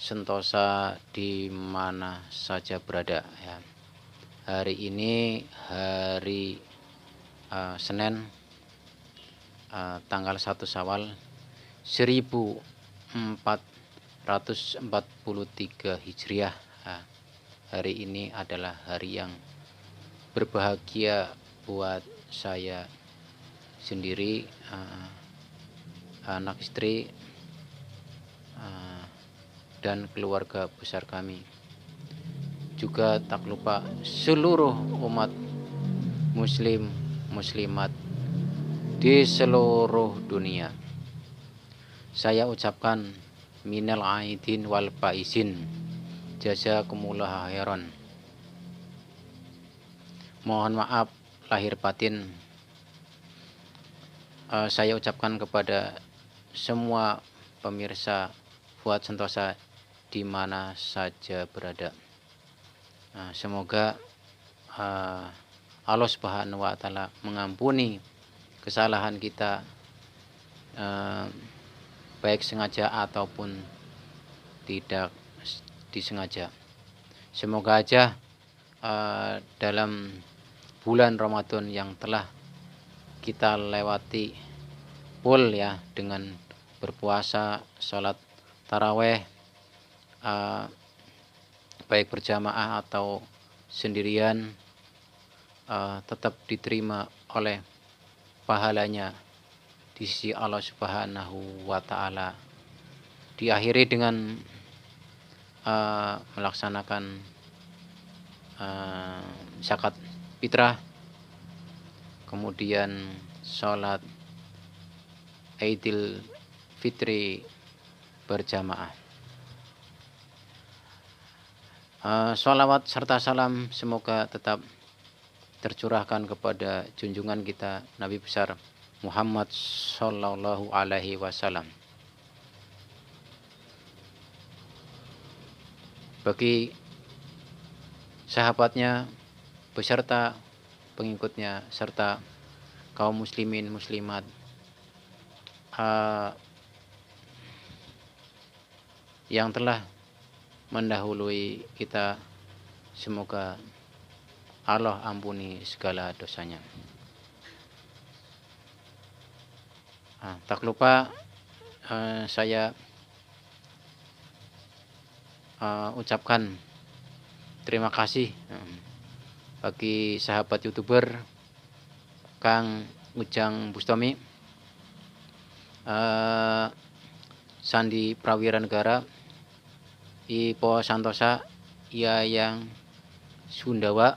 sentosa di mana saja berada ya. Hari ini hari Senin, tanggal 1 Syawal 1443 Hijriah. Hari ini adalah hari yang berbahagia buat saya sendiri, anak istri, dan keluarga besar kami. Juga tak lupa seluruh umat muslim muslimat di seluruh dunia. Saya ucapkan minal aidin wal faizin, jazakumullah khairan. Mohon maaf lahir batin saya ucapkan kepada semua pemirsa Fuad Sentosa di mana saja berada. Semoga Allah Subhanahu wa Ta'ala mengampuni kesalahan kita, baik sengaja ataupun tidak disengaja. Semoga aja dalam bulan Ramadan yang telah kita lewati full ya, dengan berpuasa, sholat taraweh, baik berjamaah atau sendirian, tetap diterima oleh pahalanya di sisi Allah Subhanahu wa Ta'ala. Diakhiri dengan melaksanakan zakat fitrah, kemudian sholat Idul Fitri berjamaah. Sholawat serta salam semoga tetap tercurahkan kepada junjungan kita Nabi besar Muhammad Sallallahu Alaihi Wasallam. Bagi sahabatnya beserta pengikutnya serta kaum muslimin muslimat yang telah mendahului kita, semoga Allah ampuni segala dosanya. Tak lupa saya ucapkan terima kasih bagi sahabat YouTuber Kang Ujang Bustami, Sandi Prawiranegara, Ipo Santosa, Yayang Sundawa,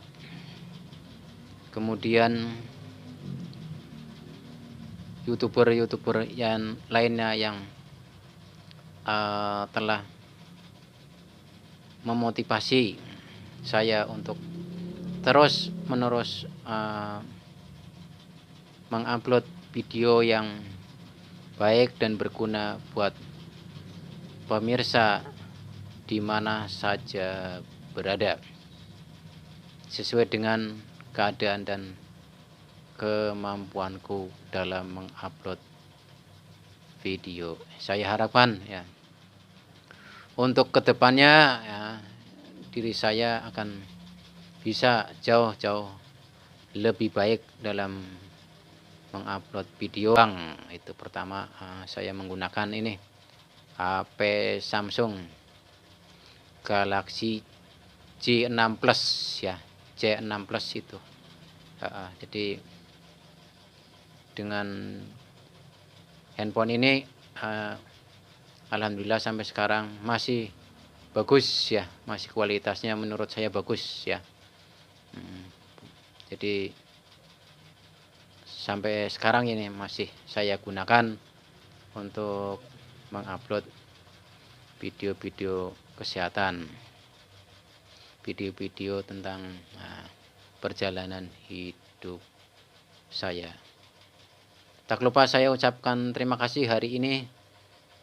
kemudian YouTuber yang lainnya yang telah memotivasi saya untuk terus menerus mengupload video yang baik dan berguna buat pemirsa di mana saja berada, sesuai dengan keadaan dan kemampuanku dalam mengupload video. Saya harapkan ya, untuk kedepannya ya, diri saya akan bisa jauh-jauh lebih baik dalam mengupload video. Itu pertama, saya menggunakan ini HP Samsung Galaxy J6 Plus ya, J6 Plus itu. Jadi dengan handphone ini alhamdulillah sampai sekarang masih bagus ya, masih kualitasnya menurut saya bagus ya. Jadi sampai sekarang ini masih saya gunakan untuk mengupload video-video kesehatan, video-video tentang perjalanan hidup saya. Tak lupa saya ucapkan terima kasih hari ini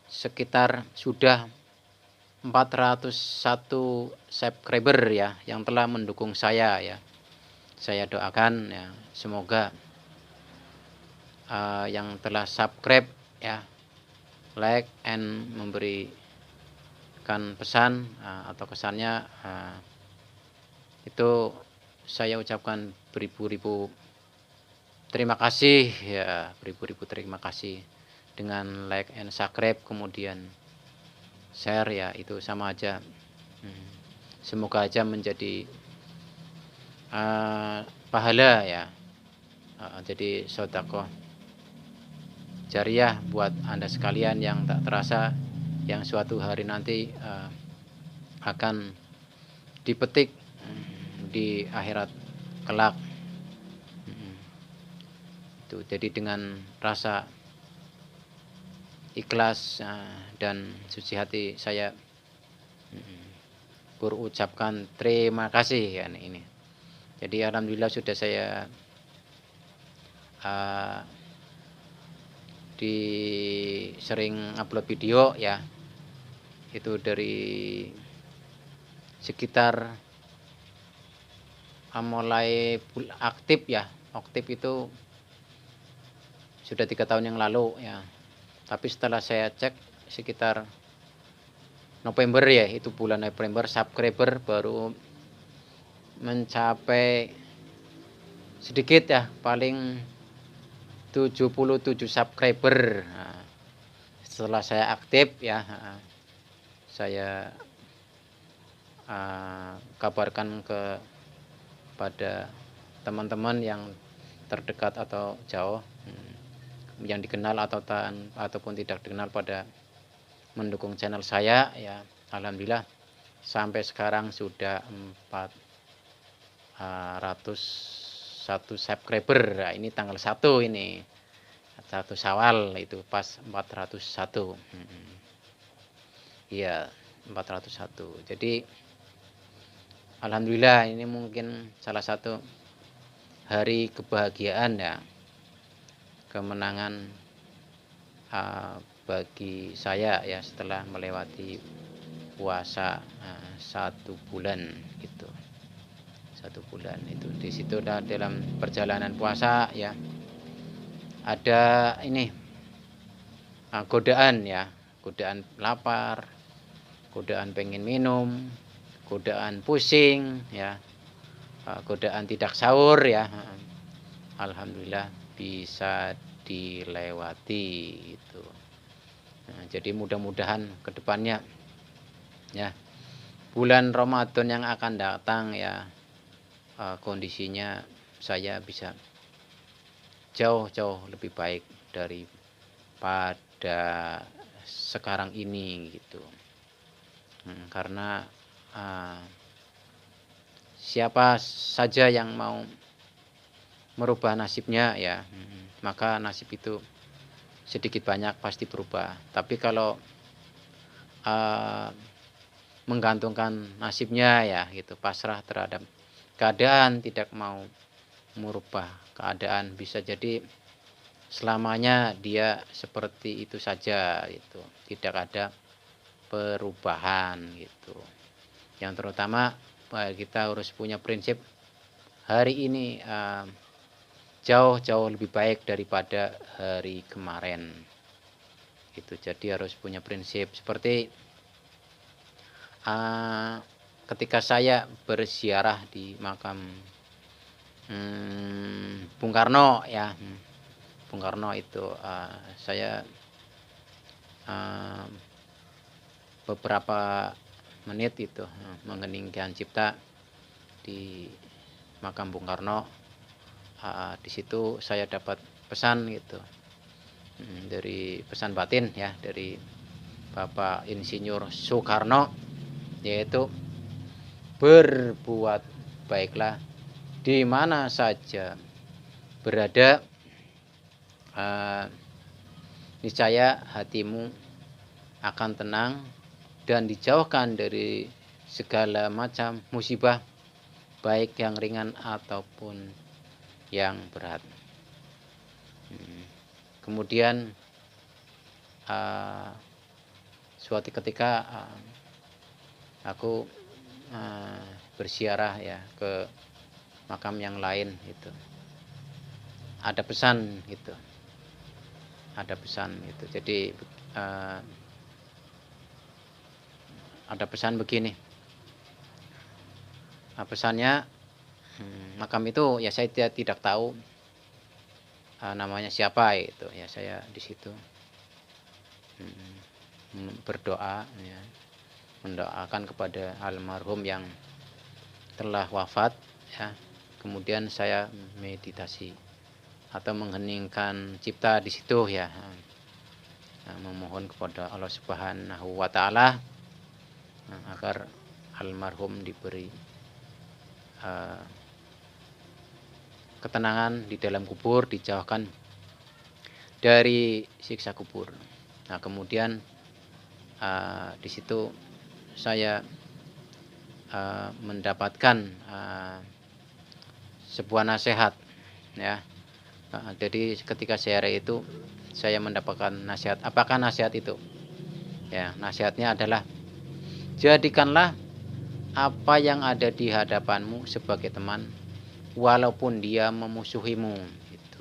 sekitar sudah 401 subscriber ya yang telah mendukung saya ya. Saya doakan ya, semoga yang telah subscribe ya, like and memberi pesan atau kesannya, itu saya ucapkan beribu-ribu terima kasih ya, beribu-ribu terima kasih dengan like and subscribe, kemudian share ya, itu sama aja. Semoga aja menjadi pahala ya, jadi sedekah jariah buat Anda sekalian yang tak terasa, yang suatu hari nanti akan dipetik di akhirat kelak. Itu jadi dengan rasa ikhlas dan suci hati saya berucapkan terima kasih ya ini. Jadi alhamdulillah sudah saya sering upload video ya, itu dari sekitar mulai aktif ya, aktif itu sudah 3 tahun yang lalu ya. Tapi setelah saya cek sekitar November ya, itu bulan November, subscriber baru mencapai sedikit ya, paling 77 subscriber. Setelah saya aktif ya, saya kabarkan kepada teman-teman yang terdekat atau jauh, yang dikenal ataupun tidak dikenal, pada mendukung channel saya ya. Alhamdulillah sampai sekarang sudah 401 subscriber. Nah, ini tanggal 1 ini 1 Syawal itu pas 401. Iya, 401. Jadi alhamdulillah ini mungkin salah satu hari kebahagiaan ya, kemenangan bagi saya ya, setelah melewati puasa 1 bulan gitu. 1 bulan itu di situ dalam perjalanan puasa ya, ada ini godaan ya, godaan lapar, godaan pengen minum, godaan pusing ya, godaan tidak sahur ya. Alhamdulillah bisa dilewati itu. Jadi mudah-mudahan kedepannya ya, bulan Ramadan yang akan datang ya, kondisinya saya bisa jauh-jauh lebih baik daripada sekarang ini gitu. Karena siapa saja yang mau merubah nasibnya ya, maka nasib itu sedikit banyak pasti berubah. Tapi kalau menggantungkan nasibnya ya gitu, pasrah terhadap keadaan, tidak mau merubah keadaan, bisa jadi selamanya dia seperti itu saja gitu, tidak ada perubahan gitu. Yang terutama kita harus punya prinsip, hari ini jauh-jauh lebih baik daripada hari kemarin gitu. Jadi harus punya prinsip seperti ketika saya berziarah di makam Bung Karno ya, Bung Karno itu saya beberapa menit itu mengheningkan cipta di makam Bung Karno. Di situ saya dapat pesan gitu, dari pesan batin ya, dari Bapak Insinyur Soekarno, yaitu berbuat baiklah di mana saja berada, niscaya hatimu akan tenang dan dijauhkan dari segala macam musibah, baik yang ringan ataupun yang berat. Kemudian suatu ketika aku berziarah ya ke makam yang lain itu, ada pesan gitu, ada pesan gitu. Jadi ada pesan begini. Pesannya, makam itu ya saya tidak tahu namanya siapa itu ya, saya di situ berdoa ya, mendoakan kepada almarhum yang telah wafat ya. Kemudian saya meditasi atau mengheningkan cipta di situ ya, memohon kepada Allah Subhanahu wa taala agar almarhum diberi ketenangan di dalam kubur, dijauhkan dari siksa kubur. Nah, kemudian di situ saya mendapatkan sebuah nasihat ya. Jadi ketika share itu saya mendapatkan nasihat. Apakah nasihat itu? Ya, nasihatnya adalah jadikanlah apa yang ada di hadapanmu sebagai teman, walaupun dia memusuhimu. Gitu.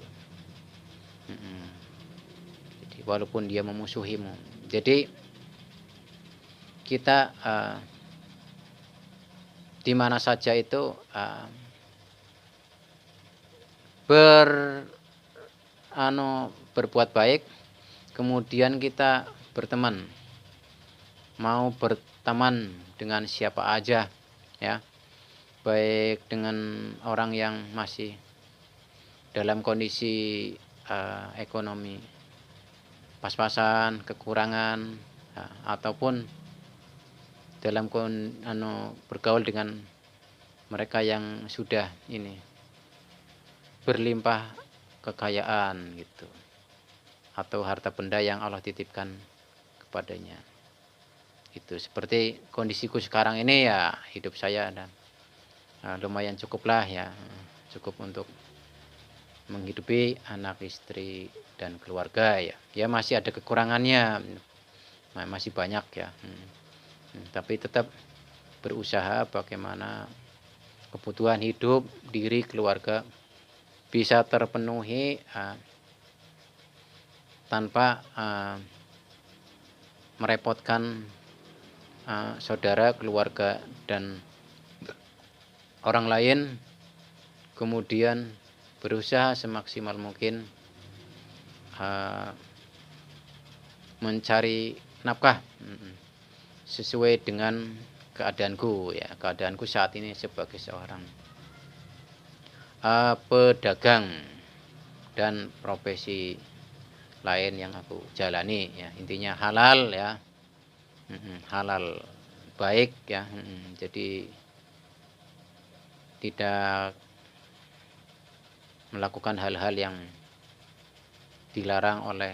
Jadi walaupun dia memusuhimu. Jadi kita di mana saja itu berbuat baik, kemudian kita berteman, mau berteman dengan siapa aja ya, baik dengan orang yang masih dalam kondisi ekonomi pas-pasan, kekurangan, ataupun dalam bergaul dengan mereka yang sudah ini berlimpah kekayaan gitu, atau harta benda yang Allah titipkan kepadanya. Itu seperti kondisiku sekarang ini ya, hidup saya dan lumayan cukup lah ya, cukup untuk menghidupi anak, istri dan keluarga ya. Ya masih ada kekurangannya, masih banyak ya. Tapi tetap berusaha bagaimana kebutuhan hidup diri keluarga bisa terpenuhi tanpa merepotkan saudara, keluarga dan orang lain. Kemudian berusaha semaksimal mungkin mencari nafkah sesuai dengan keadaanku ya. Keadaanku saat ini sebagai seorang pedagang dan profesi lain yang aku jalani ya, intinya halal ya, halal baik ya. Jadi tidak melakukan hal-hal yang dilarang oleh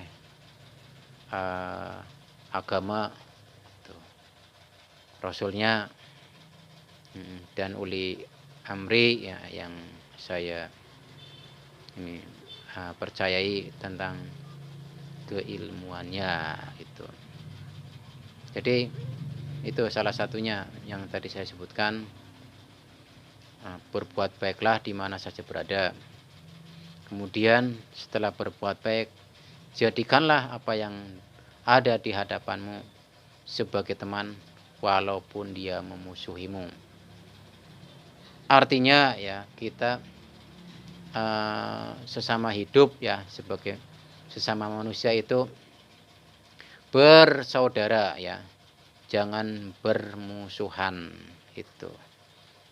agama Rasulnya dan uli amri ya, yang saya ini percayai tentang keilmuannya gitu. Jadi itu salah satunya yang tadi saya sebutkan, berbuat baiklah di mana saja berada. Kemudian setelah berbuat baik, jadikanlah apa yang ada di hadapanmu sebagai teman, walaupun dia memusuhimu. Artinya ya, kita sesama hidup ya, sebagai sesama manusia itu bersaudara ya, jangan bermusuhan itu.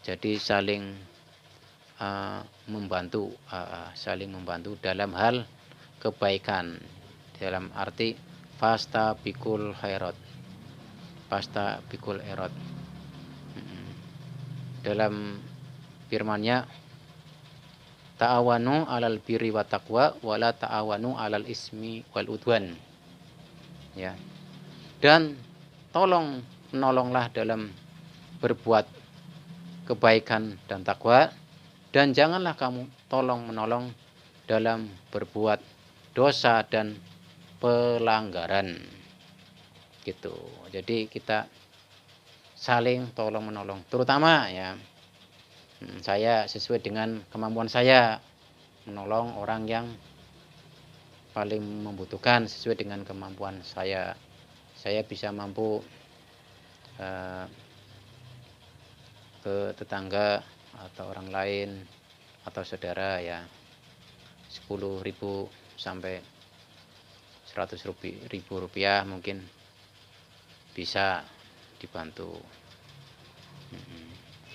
Jadi saling membantu, saling membantu dalam hal kebaikan, dalam arti fasta bikul khairat, fasta bikul khairat. Dalam firman-Nya, ta'awanu 'alal birri wat taqwa wala ta'awanu 'alal ismi wal udwan. Ya. Dan menolonglah dalam berbuat kebaikan dan takwa, dan janganlah kamu tolong menolong dalam berbuat dosa dan pelanggaran. Gitu. Jadi kita saling tolong menolong, terutama ya, saya sesuai dengan kemampuan saya menolong orang yang paling membutuhkan sesuai dengan kemampuan saya. Saya bisa mampu uh, ke tetangga atau orang lain atau saudara ya 10.000 sampai 100.000 rupiah mungkin bisa dibantu.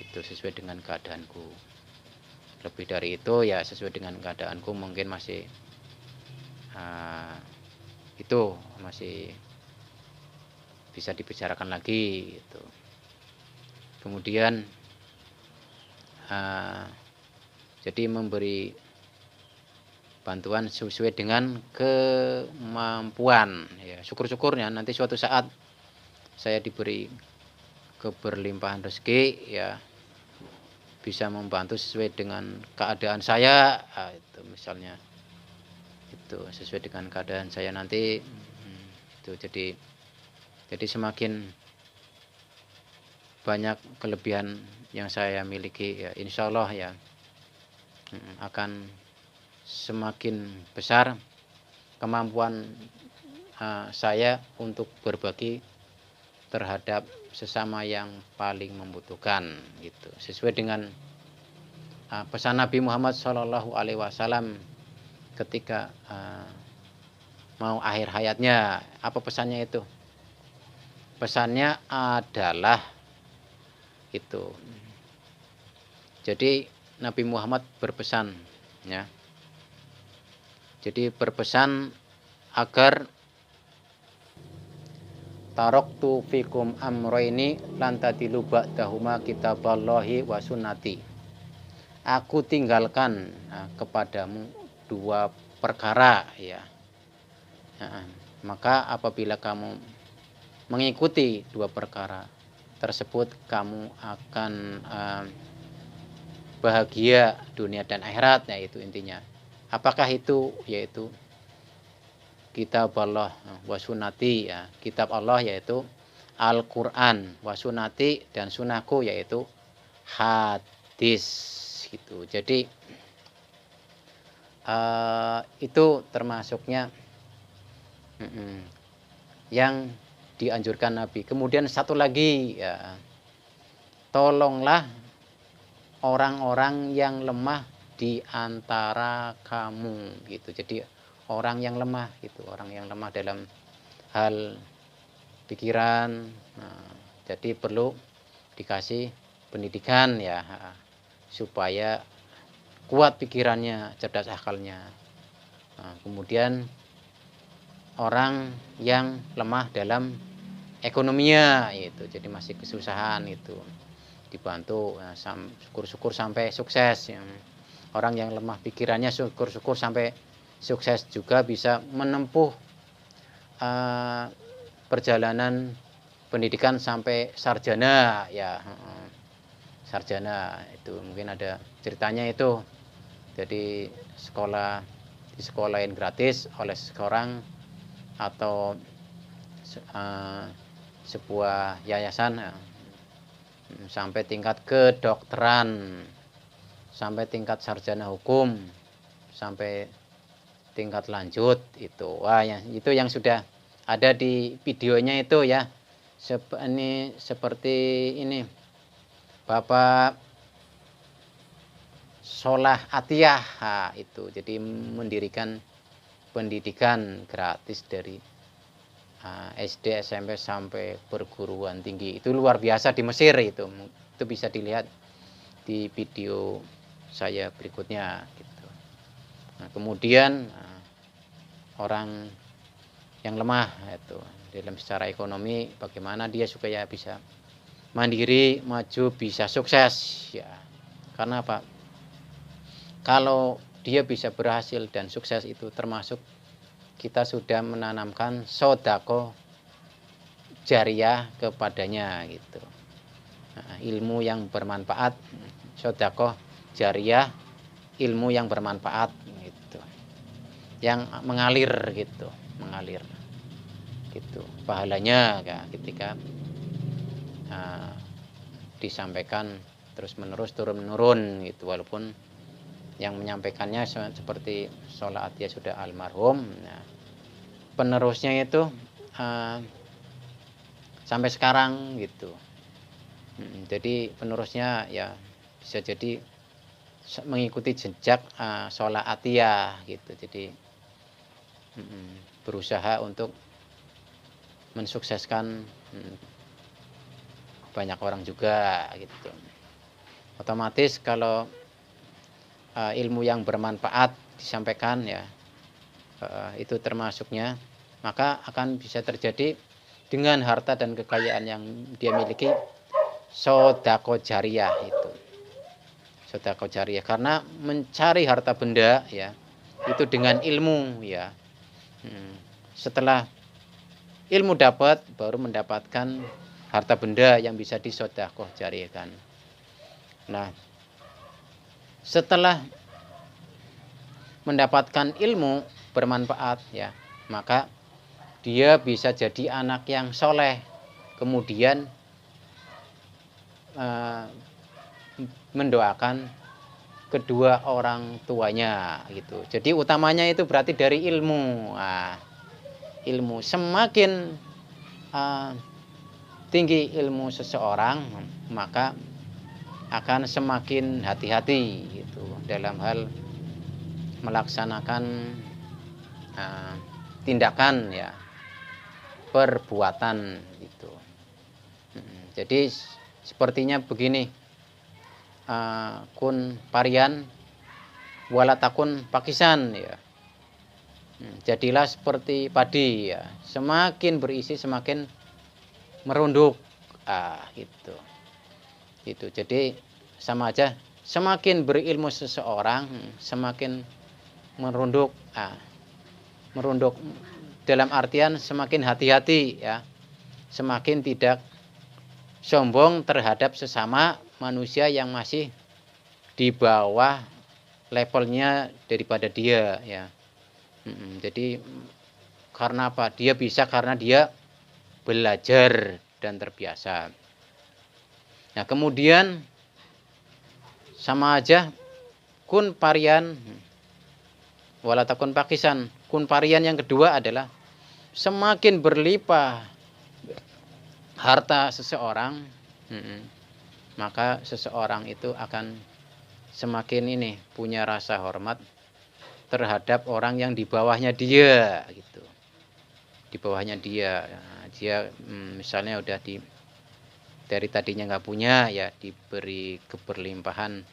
Itu sesuai dengan keadaanku. Lebih dari itu ya sesuai dengan keadaanku mungkin masih itu masih bisa dibicarakan lagi gitu. Kemudian jadi memberi bantuan sesuai dengan kemampuan ya, syukur-syukurnya nanti suatu saat saya diberi keberlimpahan rezeki ya, bisa membantu sesuai dengan keadaan saya itu misalnya itu sesuai dengan keadaan saya nanti itu jadi semakin banyak kelebihan yang saya miliki ya, insya Allah ya akan semakin besar kemampuan saya untuk berbagi terhadap sesama yang paling membutuhkan gitu, sesuai dengan pesan Nabi Muhammad SAW ketika mau akhir hayatnya. Apa pesannya itu? Pesannya adalah itu, jadi Nabi Muhammad berpesan ya, jadi berpesan agar taraktu fikum amroini lan tadilu ba'dahuma kitaballahi wa sunnati. Aku tinggalkan kepadamu dua perkara ya. Maka apabila kamu mengikuti dua perkara tersebut, kamu akan bahagia dunia dan akhirat, yaitu intinya. Apakah itu? Yaitu kitab Allah wa sunnati ya, kitab Allah yaitu Al-Quran, wa sunnati dan sunnahku yaitu hadis gitu. Jadi itu termasuknya yang dianjurkan Nabi. Kemudian satu lagi ya, tolonglah orang-orang yang lemah di antara kamu gitu. Jadi orang yang lemah gitu, orang yang lemah dalam hal pikiran, jadi perlu dikasih pendidikan ya, supaya kuat pikirannya, cerdas akalnya. Kemudian orang yang lemah dalam ekonominya itu, jadi masih kesusahan itu, dibantu ya, syukur-syukur sampai sukses. Orang yang lemah pikirannya syukur-syukur sampai sukses juga, bisa menempuh perjalanan pendidikan sampai sarjana ya, sarjana itu mungkin ada ceritanya itu. Jadi disekolahin gratis oleh seseorang atau sebuah yayasan sampai tingkat kedokteran, sampai tingkat sarjana hukum, sampai tingkat lanjut itu. Wah ya, itu yang sudah ada di videonya itu ya. Ini seperti ini Bapak Solah Atiyah itu, jadi mendirikan pendidikan gratis dari SD, SMP sampai perguruan tinggi. Itu luar biasa di Mesir itu. Itu bisa dilihat di video saya berikutnya gitu. Nah, kemudian orang yang lemah itu dalam secara ekonomi, bagaimana dia supaya bisa mandiri, maju, bisa sukses ya. Karena apa? Kalau dia bisa berhasil dan sukses, itu termasuk kita sudah menanamkan sodako jariah kepadanya gitu. Ilmu yang bermanfaat, sodako jariah, ilmu yang bermanfaat gitu, yang mengalir gitu, mengalir gitu pahalanya ya, ketika disampaikan terus menerus, turun menurun gitu. Walaupun yang menyampaikannya seperti Solah Atiyah sudah almarhum, nah, penerusnya itu sampai sekarang gitu. Jadi penerusnya ya bisa jadi mengikuti jejak Shola Atiyah gitu. Jadi berusaha untuk mensukseskan banyak orang juga gitu. Otomatis kalau ilmu yang bermanfaat disampaikan ya, itu termasuknya, maka akan bisa terjadi dengan harta dan kekayaan yang dia miliki sodako jariyah itu. Sodako jariyah karena mencari harta benda ya itu dengan ilmu ya. Setelah ilmu dapat baru mendapatkan harta benda yang bisa disodakoh jariyahkan. Nah, setelah mendapatkan ilmu bermanfaat ya, maka dia bisa jadi anak yang soleh, kemudian mendoakan kedua orang tuanya gitu. Jadi utamanya itu berarti dari ilmu. Ilmu semakin tinggi ilmu seseorang, maka akan semakin hati-hati gitu dalam hal melaksanakan tindakan ya, perbuatan gitu. Jadi sepertinya begini, kun parian walatakun pakisan ya. Jadilah seperti padi ya, semakin berisi semakin merunduk gitu. Gitu. Jadi sama aja, semakin berilmu seseorang semakin merunduk. Merunduk dalam artian semakin hati-hati ya, semakin tidak sombong terhadap sesama manusia yang masih di bawah levelnya daripada dia ya. Jadi karena apa? Dia bisa karena dia belajar dan terbiasa. Nah, kemudian sama aja kun parian walatakun pakisan. Kun parian yang kedua adalah semakin berlimpah harta seseorang, maka seseorang itu akan semakin punya rasa hormat terhadap orang yang di bawahnya dia gitu. Di bawahnya dia, dia misalnya udah dari tadinya nggak punya ya, diberi keberlimpahan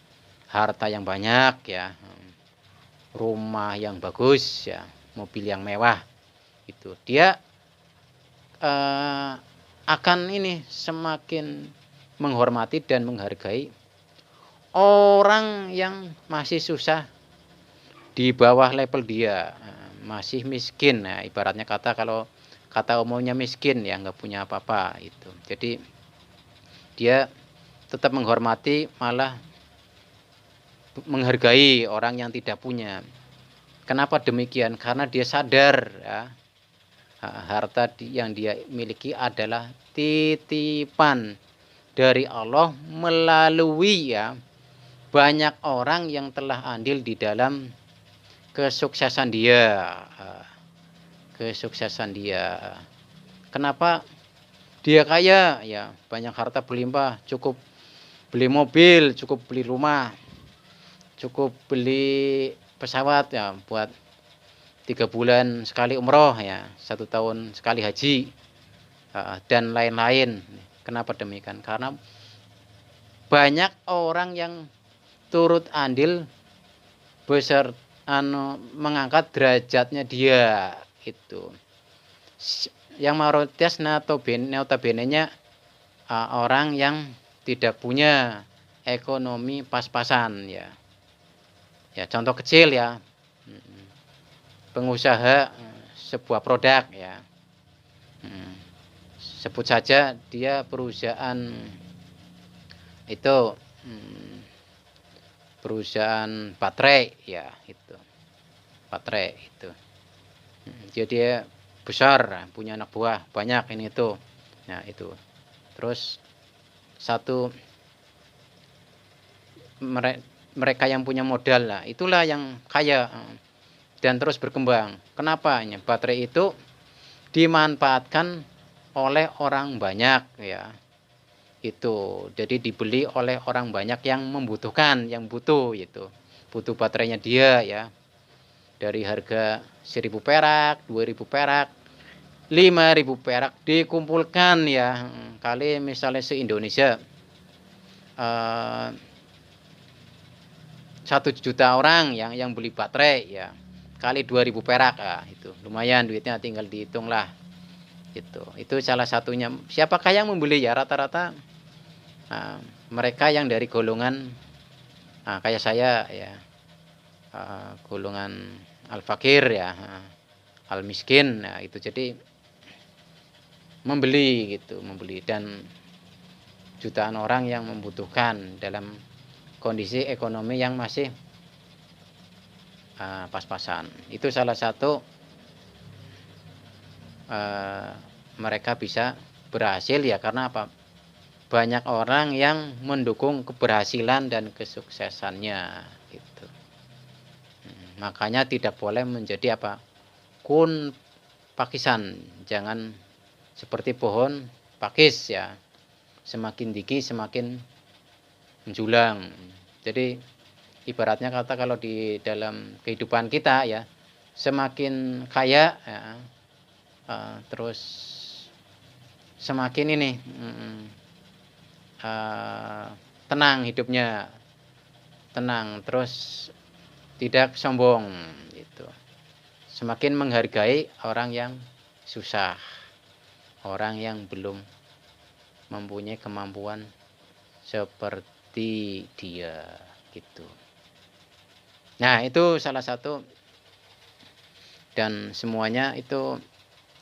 harta yang banyak ya, rumah yang bagus ya, mobil yang mewah itu, dia akan semakin menghormati dan menghargai orang yang masih susah di bawah level dia, masih miskin. Nah, ibaratnya kalau kata umumnya miskin ya, nggak punya apa-apa itu. Jadi dia tetap menghormati, malah menghargai orang yang tidak punya. Kenapa demikian? Karena dia sadar ya, harta yang dia miliki adalah titipan dari Allah melalui ya banyak orang yang telah andil di dalam kesuksesan dia. Kesuksesan dia. Kenapa dia kaya? Ya, banyak harta berlimpah, cukup beli mobil, cukup beli rumah, cukup beli pesawat ya buat 3 bulan sekali umroh ya, 1 tahun sekali haji dan lain-lain. Kenapa demikian? Karena banyak orang yang turut andil besar mengangkat derajatnya dia itu. Yang mayoritas notabene-nya orang yang tidak punya ekonomi pas-pasan ya. Ya, contoh kecil ya, pengusaha sebuah produk ya, sebut saja dia perusahaan itu perusahaan baterai ya, itu baterai itu. Jadi dia besar, punya anak buah banyak itu. Nah, itu. Terus mereka yang punya modal lah, itulah yang kaya dan terus berkembang. Kenapa? Baterai itu dimanfaatkan oleh orang banyak ya. Itu. Jadi dibeli oleh orang banyak yang membutuhkan, yang butuh gitu. Butuh baterainya dia ya. Dari harga 1.000 perak, 2.000 perak, 5.000 perak dikumpulkan ya. Kali misalnya se-Indonesia 1 juta orang yang beli baterai ya. Kali 2.000 perak ah, itu lumayan duitnya, tinggal dihitung lah gitu. Itu salah satunya. Siapakah yang membeli ya? Rata-rata mereka yang dari golongan kayak saya ya, golongan al-fakir ya, al-miskin ya, itu jadi membeli gitu, membeli. Dan jutaan orang yang membutuhkan dalam kondisi ekonomi yang masih pas-pasan. Itu salah satu mereka bisa berhasil ya, karena apa? Banyak orang yang mendukung keberhasilan dan kesuksesannya gitu. Makanya tidak boleh menjadi apa? Kun pakisan, jangan seperti pohon pakis ya. Semakin tinggi semakin menjulang. Jadi ibaratnya kata kalau di dalam kehidupan kita ya, semakin kaya ya, terus semakin ini tenang hidupnya, tenang, terus tidak sombong gitu. Semakin menghargai orang yang susah, orang yang belum mempunyai kemampuan seperti dia gitu. Nah, itu salah satu, dan semuanya itu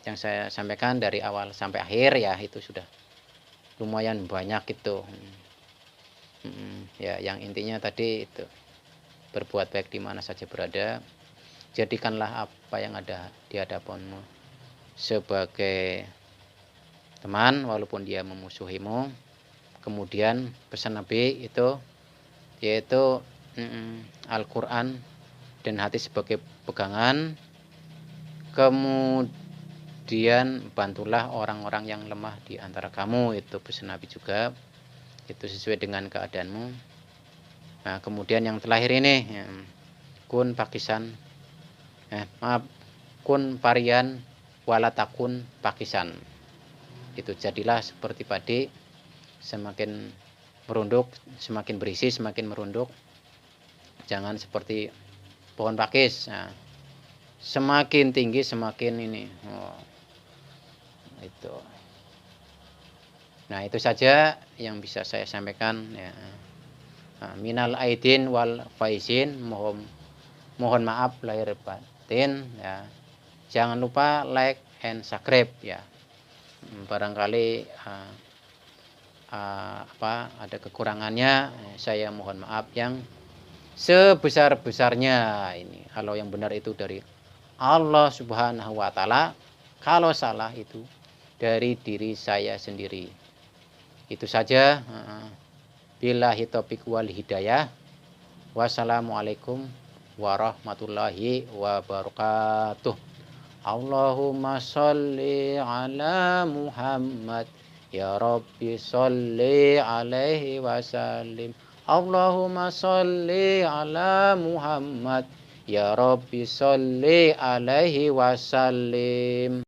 yang saya sampaikan dari awal sampai akhir ya, itu sudah lumayan banyak itu. Ya, yang intinya tadi itu, berbuat baik di mana saja berada, jadikanlah apa yang ada di hadapanmu sebagai teman walaupun dia memusuhimu. Kemudian pesan Nabi itu yaitu Al-Quran dan hati sebagai pegangan. Kemudian bantulah orang-orang yang lemah di antara kamu, itu pesan Nabi juga, itu sesuai dengan keadaanmu. Nah, kemudian yang terakhir ini kun pakisan, kun parian walatakun pakisan. Itu jadilah seperti padi, semakin merunduk semakin berisi, semakin merunduk. Jangan seperti pohon pakis. Nah, semakin tinggi semakin ini. Itu. Nah, itu saja yang bisa saya sampaikan ya. Minal aidin wal faizin, mohon maaf lahir batin ya. Jangan lupa like and subscribe ya. Barangkali ada kekurangannya, saya mohon maaf yang sebesar-besarnya ini. Kalau yang benar itu dari Allah Subhanahu wa taala, kalau salah itu dari diri saya sendiri. Itu saja. Billahi taufiq wal hidayah. Wassalamualaikum warahmatullahi wabarakatuh. Allahumma sholli ala Muhammad, ya Rabbi sholli alaihi wasallim. Allahumma sholli ala Muhammad, ya Rabbi sholli alaihi wasallim.